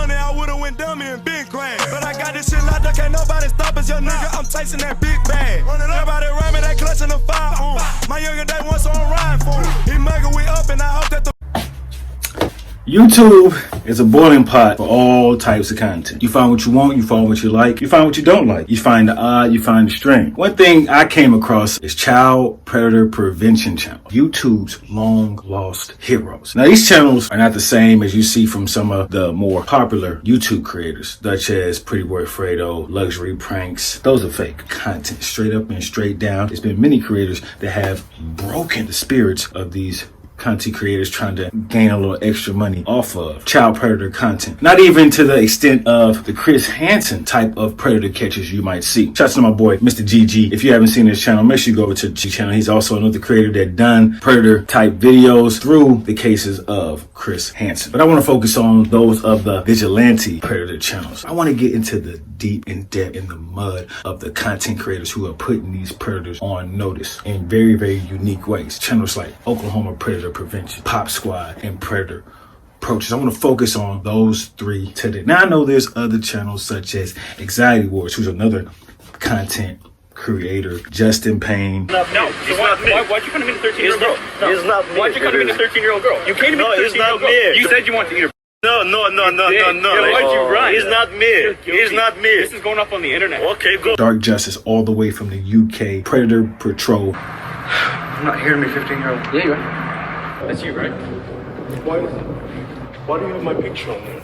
money, I would've went dummy and been grand. But I got this shit locked up, can't nobody stop us, young nigga. I'm chasing that big bag. Everybody around me, they clutching the fire. My younger day once on ride for him. He mugger, we up, and I hope that the YouTube is a boiling pot for all types of content. You find what you want, you find what you like, you find what you don't like. You find the odd, you find the strange. One thing I came across is Child Predator Prevention Channel, YouTube's long lost heroes. Now these channels are not the same as you see from some of the more popular YouTube creators, such as Pretty Boy Fredo, Luxury Pranks. Those are fake content, straight up and straight down. There's been many creators that have broken the spirits of these content creators trying to gain a little extra money off of child predator content. Not even to the extent of the Chris Hansen type of predator catches you might see. Shouts to my boy, Mr. GG. If you haven't seen his channel, make sure you go over to the channel. He's also another creator that done predator type videos through the cases of Chris Hansen. But I want to focus on those of the vigilante predator channels. I want to get into the deep in depth in the mud of the content creators who are putting these predators on notice in very, very unique ways. Channels like Oklahoma Predator Prevention, Pop Squad, and Predator Approaches. I want to focus on those three today. Now I know there's other channels such as Anxiety Wars, who's another content creator, Justin Payne. No, it's not me. Why'd you come to me, the 13-year-old girl? No. It's not me. Why'd you come to me, the 13-year-old girl? You came to me, the 13-year-old girl. You said you wanted to eat her. No. Why'd you run? It's not me. It's not me. This is going up on the internet. Okay, go. Dark Justice, all the way from the UK. Predator Patrol. I'm not hearing me, 15-year-old. Yeah, you are. That's you, right? Why do you have my picture on there?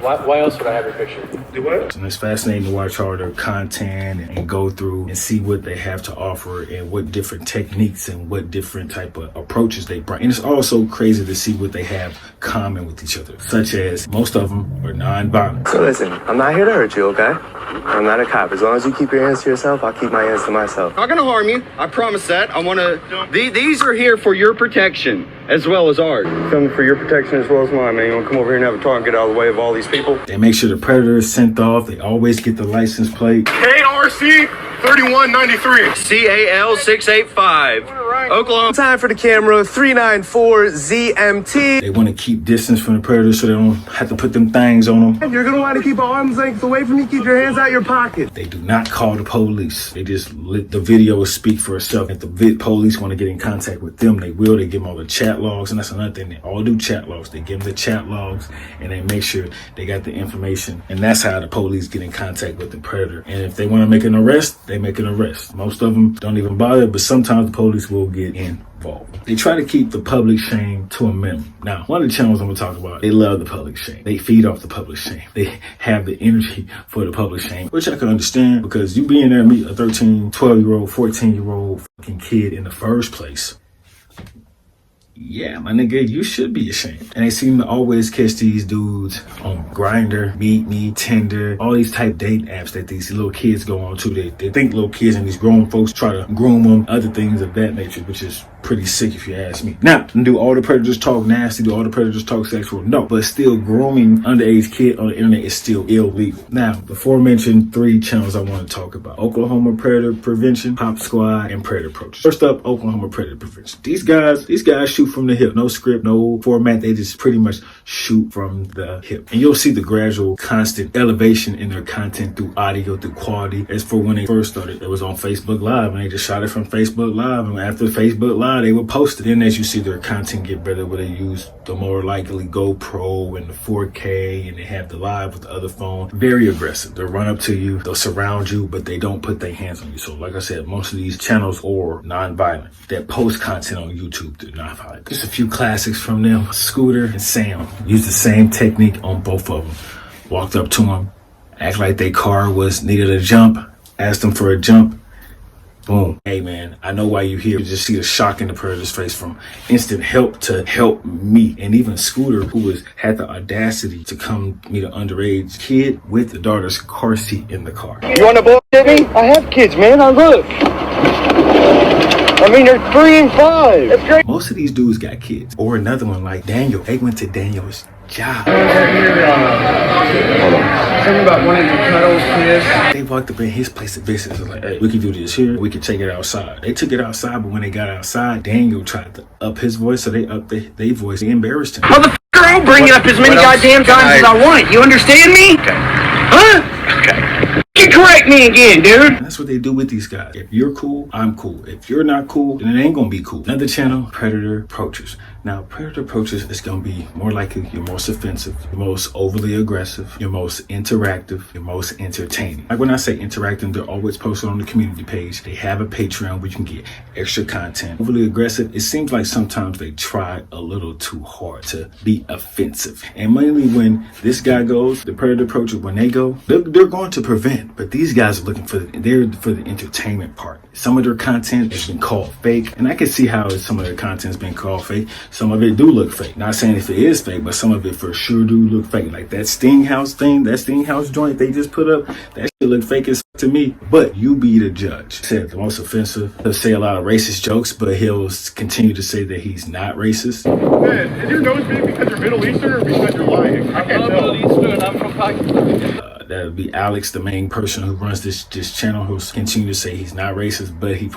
Why else would I have your picture? Do what? And it's fascinating to watch all their content and go through and see what they have to offer and what different techniques and what different type of approaches they bring. And it's also crazy to see what they have common with each other, such as most of them are non-violent. So listen, I'm not here to hurt you, okay? I'm not a cop. As long as you keep your hands to yourself, I'll keep my hands to myself. Not gonna harm you. I promise that. I wanna. These are here for your protection as well as ours. Come for your protection as well as mine, man. You wanna come over here and have a talk and get out of the way of all these people? They make sure the predator is sent off. They always get the license plate. KRC 3193. CAL 685. Oklahoma. Time for the camera, 394 ZMT. They want to keep distance from the predator so they don't have to put them things on them. You're gonna want to keep arm's length away from me. Keep your hands out your pocket. They do not call the police. They just let the video speak for itself. If the police want to get in contact with them, they will. They give them all the chat logs, and that's another thing. They all do chat logs. They give them the chat logs, and they make sure they got the information. And that's how the police get in contact with the predator. And if they want to make an arrest, they make an arrest. Most of them don't even bother, but sometimes the police will get involved. They try to keep the public shame to a minimum. Now, one of the channels I'm going to talk about, they love the public shame. They feed off the public shame. They have the energy for the public shame, which I can understand because you being there and meet a 13, 12-year-old, 14-year-old fucking kid in the first place. Yeah, my nigga, you should be ashamed. And they seem to always catch these dudes on Grindr, Meet Me, Tinder, all these type date apps that these little kids go on to. They think little kids and these grown folks try to groom them, other things of that nature, which is pretty sick if you ask me. Now, do all the predators talk nasty? Do all the predators talk sexual? No, but still grooming underage kid on the internet is still illegal. Now, the aforementioned three channels I want to talk about: Oklahoma Predator Prevention, Pop Squad, and Predator Approaches. First up, Oklahoma Predator Prevention. These guys shoot from the hip. No script, no format. They just pretty much shoot from the hip. And you'll see the gradual, constant elevation in their content through audio, through quality. As for when they first started, it was on Facebook Live, and they just shot it from Facebook Live. And after Facebook Live, they would post it. Then as you see their content get better, where they use the more likely GoPro and the 4K, and they have the live with the other phone. Very aggressive. They'll run up to you, they'll surround you, but they don't put their hands on you. So like I said, most of these channels are non-violent. That post content on YouTube, they're not violent. Just a few classics from them. Scooter and Sam used the same technique on both of them. Walked up to them, act like their car needed a jump, asked them for a jump. Boom. Hey man, I know why you here. You just see the shock in the predator's face from instant help to help me. And even Scooter, who had the audacity to come meet an underage kid with the daughter's car seat in the car. You want to bullshit me? I have kids, man. I look. I mean, they're 3 and 5. That's great. Most of these dudes got kids. Or another one like Daniel. They went to Daniel's job. Something about wanting to cuddle kids. They walked up in his place of business and like, hey, we could do this here. We could take it outside. They took it outside, but when they got outside, Daniel tried to up his voice, so they upped their voice. They embarrassed him. Motherfucker, I'll bring it up as many goddamn times as I want. You understand me? Okay. Huh? Okay. You correct me again, dude. And that's what they do with these guys. If you're cool, I'm cool. If you're not cool, then it ain't gonna be cool. Another channel, Predator Approaches. Now, Predator Approaches is gonna be more likely your most offensive, your most overly aggressive, your most interactive, your most entertaining. Like when I say interacting, they're always posted on the community page. They have a Patreon where you can get extra content. Overly aggressive, it seems like sometimes they try a little too hard to be offensive. And mainly when this guy goes, the Predator Approaches, when they go, they're going to prevent. But these guys are looking for the entertainment part. Some of their content has been called fake, and I can see how some of their content has been called fake. Some of it do look fake. Not saying if it is fake, but some of it for sure do look fake. Like that Stinghouse thing, that Stinghouse joint they just put up, that shit look fake as to me. But you be the judge. Said the most offensive. He'll say a lot of racist jokes, but he'll continue to say that he's not racist. Man, is your nose big because you're Middle Eastern or because you're lying? I can't tell. Middle Eastern. I'm from Pakistan. That would be Alex, the main person who runs this channel, who'll continue to say he's not racist, but he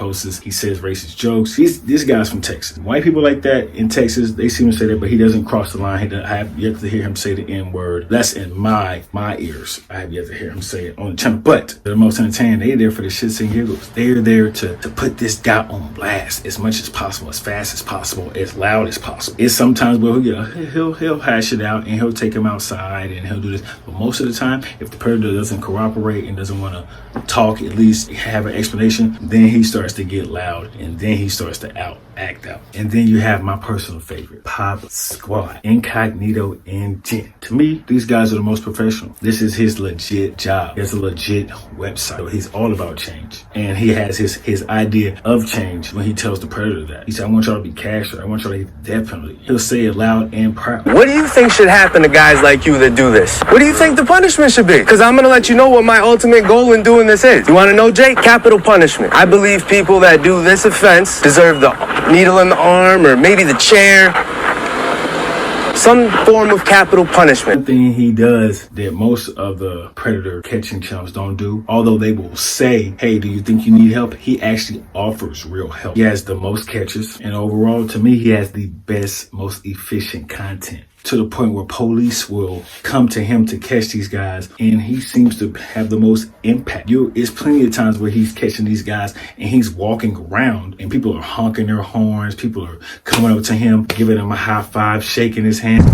says racist jokes. This guy's from Texas. White people like that in Texas, they seem to say that, but he doesn't cross the line. I have yet to hear him say the N-word. That's in my ears. I have yet to hear him say it on the channel. But they're the most entertaining. They're there for the shits and giggles. They're there to put this guy on blast as much as possible, as fast as possible, as loud as possible. It's sometimes where he'll hash it out and he'll take him outside and he'll do this. But most of the time, if the Predator doesn't cooperate and doesn't want to talk, at least have an explanation, then he starts to get loud and then he starts to act out. And then you have my personal favorite, Pop Squad, Incognito and Jen. To me, these guys are the most professional. This is his legit job. He has a legit website. So he's all about change. And he has his idea of change when he tells the Predator that. He said, I want y'all to be cashed. I want y'all to get the death penalty. He'll say it loud and proud. What do you think should happen to guys like you that do this? What do you think the punishment should be? Because I'm going to let you know what my ultimate goal in doing this is. You want to know, Jake? Capital punishment. I believe people that do this offense deserve the needle in the arm or maybe the chair. Some form of capital punishment. One thing he does that most of the Predator catching channels don't do, although they will say, hey, do you think you need help? He actually offers real help. He has the most catches, and overall, to me, he has the best, most efficient content. To the point where police will come to him to catch these guys, and he seems to have the most impact. It's plenty of times where he's catching these guys and he's walking around and people are honking their horns, people are coming up to him, giving him a high five, shaking his hand.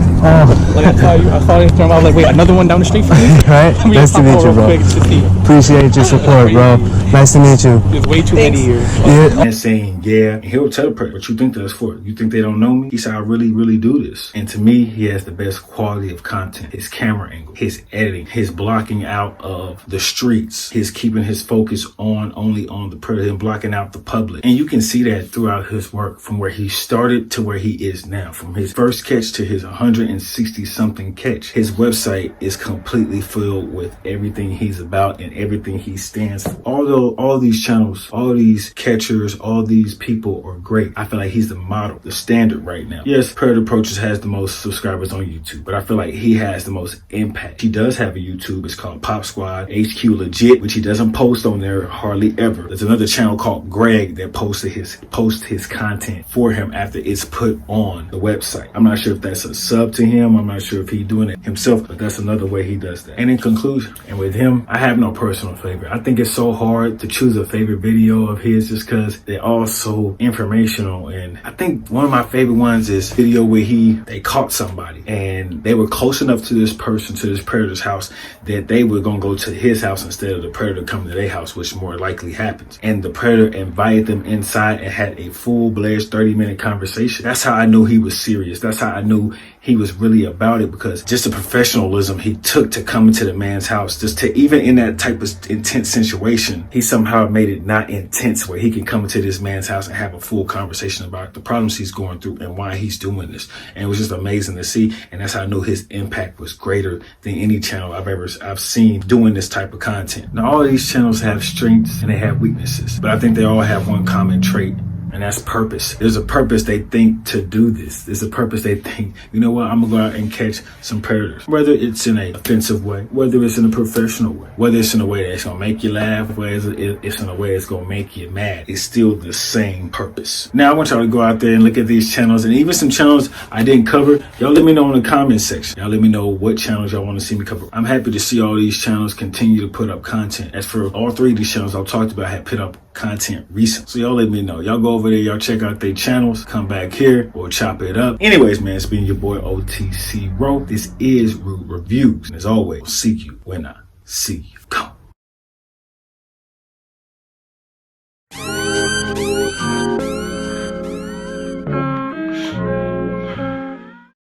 Like I saw you, I was like, wait, another one down the street from me? Right? Nice to meet you, bro. Appreciate your support, bro. Nice to meet you. It's way too many years. Yeah. And saying, yeah, and he'll tell the Predator, what you think that's for? You think they don't know me? He said, I really, really do this. And to me, he has the best quality of content. His camera angle, his editing, his blocking out of the streets, his keeping his focus only on the Predator and blocking out the public. And you can see that throughout his work, from where he started to where he is now, from his first catch to his 160 something catch. His website is completely filled with everything he's about and everything he stands for. Although all these channels, all these catchers, all these people are great, I feel like he's the model, the standard right now. Yes, Predator Approaches has the most subscribers on YouTube, but I feel like he has the most impact. He does have a YouTube. It's called Pop Squad HQ Legit, which he doesn't post on there hardly ever. There's another channel called Greg that posts his content for him after it's put on the website. I'm not sure if that's a sub to him. I'm not sure if he's doing it himself, but that's another way he does that. And in conclusion, and with him, I have no personal favorite. I think it's so hard to choose a favorite video of his just because they're all so informational. And I think one of my favorite ones is a video where they caught somebody and they were close enough to this person, to this Predator's house, that they were going to go to his house instead of the Predator coming to their house, which more likely happens. And the Predator invited them inside and had a full-fledged 30-minute conversation. That's how I knew he was serious. That's how I knew he was really about it, because just the professionalism he took to come into the man's house, just to, even in that type of intense situation, he somehow made it not intense, where he can come into this man's house and have a full conversation about the problems he's going through and why he's doing this. And it was just amazing to see. And that's how I knew his impact was greater than any channel I've seen doing this type of content. Now, all of these channels have strengths and they have weaknesses, but I think they all have one common trait, And that's purpose. There's a purpose they think to do this. There's a purpose they think, you know what, I'm gonna go out and catch some predators. Whether it's in an offensive way, whether it's in a professional way, whether it's in a way that's gonna make you laugh, whether it's in a way that's gonna make you mad, it's still the same purpose. Now I want y'all to go out there and look at these channels, and even some channels I didn't cover. Y'all let me know in the comment section. Y'all let me know what channels y'all want to see me cover. I'm happy to see all these channels continue to put up content. As for all three of these channels I've talked about, have put up content recent. So y'all let me know. Y'all go over there, y'all check out their channels, come back here, we'll chop it up. Anyways, man, it's been your boy OTC Ro. This is Rude Reviews. And as always, I'll see you when I see you. Go.